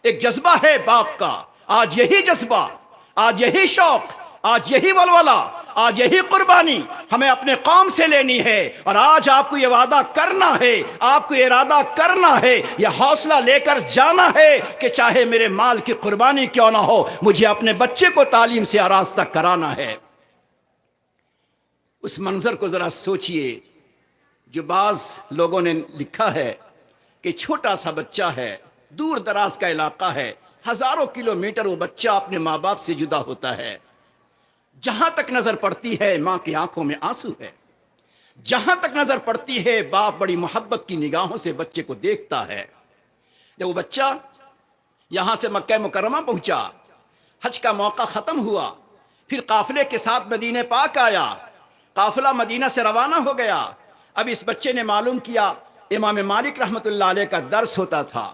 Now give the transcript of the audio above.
एक जज्बा है बाप का। आज यही जज्बा, आज यही शौक, आज यही वलवला, आज यही कुर्बानी हमें अपने कौम से लेनी है। और आज आपको ये वादा करना है, आपको ये इरादा करना है, यह हौसला लेकर जाना है कि चाहे मेरे माल की कुर्बानी क्यों ना हो, मुझे अपने बच्चे को तालीम से आरास्ता कराना है। उस मंजर को जरा सोचिए जो बाज लोगों ने लिखा है कि छोटा सा बच्चा है, दूर दराज का इलाका है, हजारों किलोमीटर वो बच्चा अपने माँ बाप से जुदा होता है। जहां तक नजर पड़ती है मां की आंखों में आंसू है, जहां तक नजर पड़ती है बाप बड़ी मोहब्बत की निगाहों से बच्चे को देखता है। जब वो बच्चा यहां से मक्का मुकर्रमा पहुंचा, हज का मौका खत्म हुआ, फिर काफिले के साथ मदीने पाक आया, काफिला मदीना से रवाना हो गया। अब इस बच्चे ने मालूम किया इमाम मालिक रहमतुल्लाह अलैह का दर्स होता था।